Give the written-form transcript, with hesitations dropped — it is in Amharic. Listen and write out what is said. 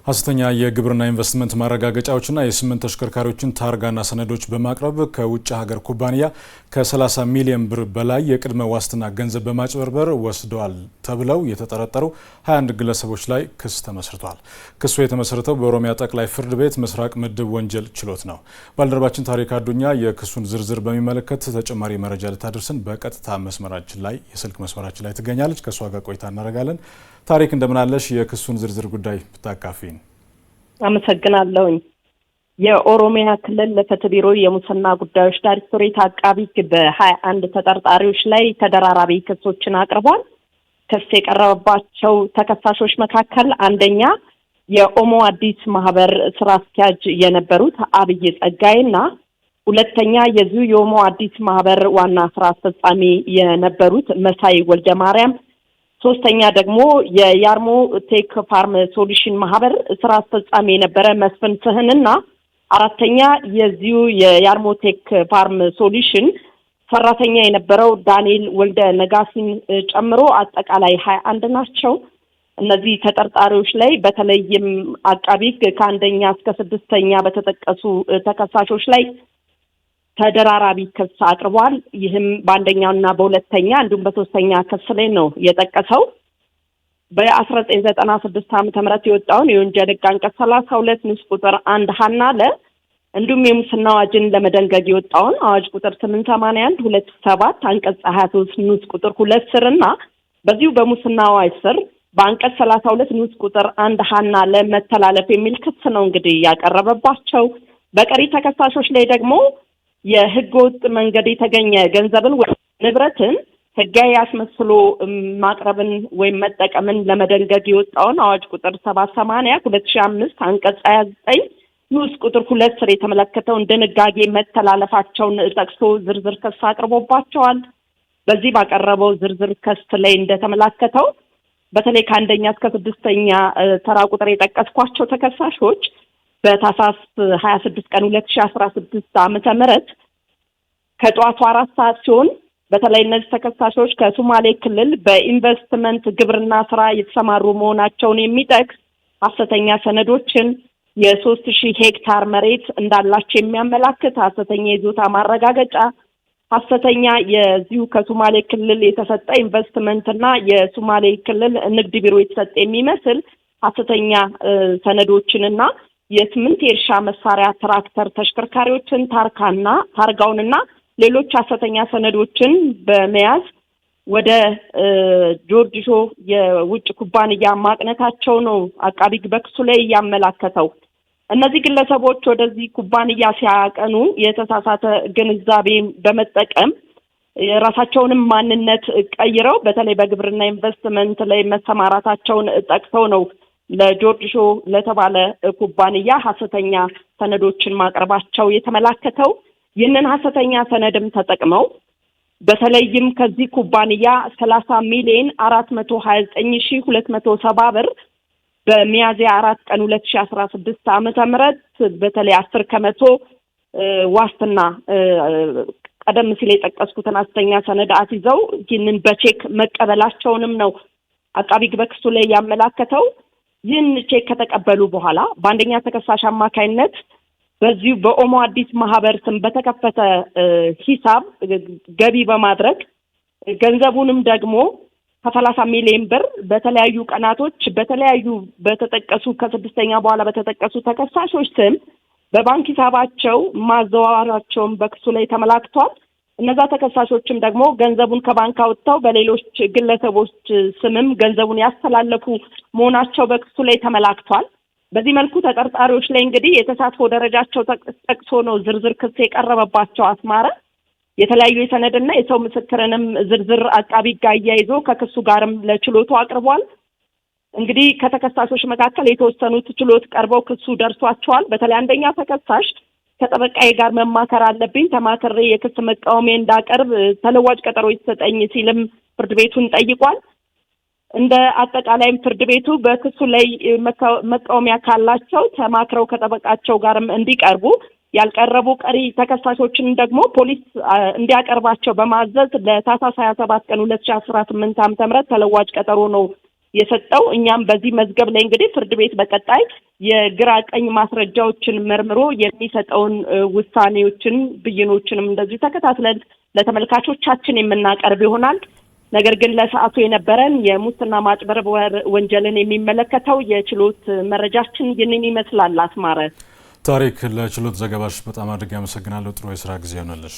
ሐሰተኛ የግብርና ኢንቨስትመንት ማረጋገጫዎችና የስምንት ተሽከርካሪዎችን ታርጋና ሰነዶች በማቅረብ ከውጭ ሀገር ኩባንያ ከ30 ሚሊዮን ብር በላይ የቅድመ ዋስትና ገንዘብ በማጭበርበር ወስደዋል ተብለው የተጠረጠሩ 21 ግለሰቦች ላይ ክስ ተመስርቷል። ክሱ የተመሰረተው በኦሮሚያ ጠቅላይ ፍርድ ቤት ምስራቅ ምድብ ወንጀል ችሎት ነው። ባልደረባችን ታሪክ አዱኛ የክሱን ዝርዝር በሚመለከት ተጨማሪ መረጃ ልታደርሰን በቀጥታ መስመራችን ላይ የስልክ መስመራችን ላይ ትገኛለች። ከሷ ጋር ቆይታ እናደርጋለን። ታሪክ እንደምናለሽ? የክሱን ዝርዝር ጉዳይ ብታካፊን። አመሰግናለሁኝ። የኦሮሚያ ክልል ፍትህ ቢሮ የሙስና ጉዳዮች ዳይሬክቶሬት አቃቢ በ21 ተጠርጣሪዎች ላይ ተደራራቢ ክሶችን አቅርቧል። ክስ የቀረበባቸው ተከሳሾች መካከል አንደኛ የኦሞ አዲስ ማህበር ስራ አስኪያጅ የነበሩት አብይ ጸጋይና ሁለተኛ የዚሁ የኦሞ አዲስ ማህበር ዋና ስራ አስፈጻሚ የነበሩት መሳይ ወልደ ማርያም፣ ሶስተኛ ደግሞ የያርሞ ቴክ ፋርም ሶሉሽን ማህበር ስራ አስፈጻሚ የነበረ መስፍን ስህንና አራተኛ የዚሁ የያርሞ ቴክ ፋርም ሶሉሽን ሰራተኛ የነበረው ዳንኤል ወልደ ነጋሲን ጨምሮ አጠቃላይ 21 ናቸው። እነዚህ ተጠርጣሪዎች ላይ በተለይም አቃቢ ከአንደኛ እስከ ስድስተኛ በተጠቀሱ ተከሳሾች ላይ ተደራራቢ ክስ አቅርቧል። ይህም በአንደኛውና በሁለተኛ እንዲሁም በሶስተኛ ክስ ላይ ነው የጠቀሰው። በ1996 ዓ.ም የወጣውን የወንጀል ሕግ አንቀጽ 32 ንዑስ ቁጥር 1 ሀና ለ እንዲሁም የሙስና አዋጅን ለመደንገግ የወጣውን አዋጅ ቁጥር 881/2007 አንቀጽ 23 ንዑስ ቁጥር 2 ስርና በዚሁ በሙስና አዋጅ ስር በአንቀጽ 32 ንዑስ ቁጥር 1 ሀና ለ መተላለፍ የሚል ክስ ነው እንግዲህ ያቀረበባቸው። በቀሪ ተከሳሾች ላይ ደግሞ የህገ ወጥ መንገድ የተገኘ ገንዘብን ወይ ንብረትን ህጋዊ አስመስሎ ማቅረብን ወይም መጠቀምን ለመደንገግ የወጣውን አዋጅ ቁጥር 780/2005 አንቀጽ 29 ንዑስ ቁጥር 2 ስር የተመለከተውን ድንጋጌ መተላለፋቸውን ጠቅሶ ዝርዝር ክስ አቅርቦባቸዋል። በዚህ ባቀረበው ዝርዝር ክስ ላይ እንደተመለከተው በተለይ ከአንደኛ እስከ ስድስተኛ ተራ ቁጥር የጠቀስኳቸው ተከሳሾች በታህሳስ 26 ቀን 2016 ዓ.ም ከጧቱ 4 ሰዓት ሲሆን በተለይ እነዚህ ተከሳሾች ከሶማሌ ክልል በኢንቨስትመንት ግብርና ስራ የተሰማሩ መሆናቸውን የሚጠቅስ ሐሰተኛ ሰነዶችን የ3000 ሄክታር መሬት እንዳላቸው የሚያመላክት ሐሰተኛ ይዞታ ማረጋገጫ፣ ሐሰተኛ የዚሁ ከሶማሌ ክልል የተሰጠ ኢንቨስትመንትና የሶማሌ ክልል ንግድ ቢሮ የተሰጠ የሚመስል ሐሰተኛ ሰነዶችንና የስምንት የእርሻ መሳሪያ ትራክተር ተሽከርካሪዎችን ታርጋውንና ሌሎች ሐሰተኛ ሰነዶችን በመያዝ ወደ ጆርጅ ሾ የውጭ ኩባንያ ማቅነታቸው ነው አቃቢ በክሱ ላይ ያመላከተው። እነዚህ ግለሰቦች ወደዚህ ኩባንያ ሲያቀኑ የተሳሳተ ግንዛቤ በመጠቀም የራሳቸውንም ማንነት ቀይረው በተለይ በግብርና ኢንቨስትመንት ላይ መሰማራታቸውን ጠቅሰው ነው ለጆርጅ ሾ ለተባለ ኩባንያ ሐሰተኛ ሰነዶችን ማቅረባቸው የተመላከተው። ይህንን ሐሰተኛ ሰነድም ተጠቅመው በተለይም ከዚህ ኩባንያ 30 ሚሊዮን 429,270 ብር በሚያዝያ 4 ቀን 2016 ዓ.ም በተለይ 10% ዋስትና ቀደም ሲል የጠቀስኩትን ሐሰተኛ ሰነድ አስይዘው ይህንን በቼክ መቀበላቸውንም ነው አቃቢ በክሱ ላይ ያመላከተው። ይህን ቼክ ከተቀበሉ በኋላ በአንደኛ ተከሳሽ አማካይነት በዚሁ በኦሞ አዲስ ማህበር ስም በተከፈተ ሂሳብ ገቢ በማድረግ ገንዘቡንም ደግሞ ከ30 ሚሊዮን ብር በተለያዩ ቀናቶች በተለያዩ በተጠቀሱ ከስድስተኛ በኋላ በተጠቀሱ ተከሳሾች ስም በባንክ ሂሳባቸው ማዘዋወራቸውን በክሱ ላይ ተመላክቷል። እነዛ ተከሳሾችም ደግሞ ገንዘቡን ከባንክ አውጥተው በሌሎች ግለሰቦች ስምም ገንዘቡን ያስተላለፉ መሆናቸው በክሱ ላይ ተመላክቷል። በዚህ መልኩ ተጠርጣሪዎች ላይ እንግዲህ የተሳትፎ ደረጃቸው ጠቅሶ ነው ዝርዝር ክስ የቀረበባቸው። አስማረ የተለያዩ የሰነድና የሰው ምስክርንም ዝርዝር አቃቢ ጋር አያይዞ ከክሱ ጋርም ለችሎቱ አቅርቧል። እንግዲህ ከተከሳሾች መካከል የተወሰኑት ችሎት ቀርበው ክሱ ደርሷቸዋል። በተለይ አንደኛ ተከሳሽ ከጠበቃዬ ጋር መማከር አለብኝ፣ ተማክሬ የክስ መቃወሚያ እንዳቀርብ ተለዋጭ ቀጠሮ ይሰጠኝ ሲልም ፍርድ ቤቱን ጠይቋል። እንደ አጠቃላይም ፍርድ ቤቱ በክሱ ላይ መቃወሚያ ካላቸው ተማክረው ከጠበቃቸው ጋርም እንዲቀርቡ፣ ያልቀረቡ ቀሪ ተከሳሾችን ደግሞ ፖሊስ እንዲያቀርባቸው በማዘዝ ለታህሳስ 27 ቀን 2018 ዓ.ም ተለዋጭ ቀጠሮ ነው የሰጠው። እኛም በዚህ መዝገብ ላይ እንግዲህ ፍርድ ቤት በቀጣይ የግራ ቀኝ ማስረጃዎችን መርምሮ የሚሰጠውን ውሳኔዎችን ብይኖችንም እንደዚህ ተከታትለን ለተመልካቾቻችን የምናቀርብ ይሆናል። ነገር ግን ለሰዓቱ የነበረን የሙስና ማጭበርበር ወንጀልን የሚመለከተው የችሎት መረጃችን ይህንን ይመስላል። አስማረ ታሪክ፣ ለችሎት ዘገባሽ በጣም አድርጌ አመሰግናለሁ። ጥሩ የስራ ጊዜ ይሆነልሽ።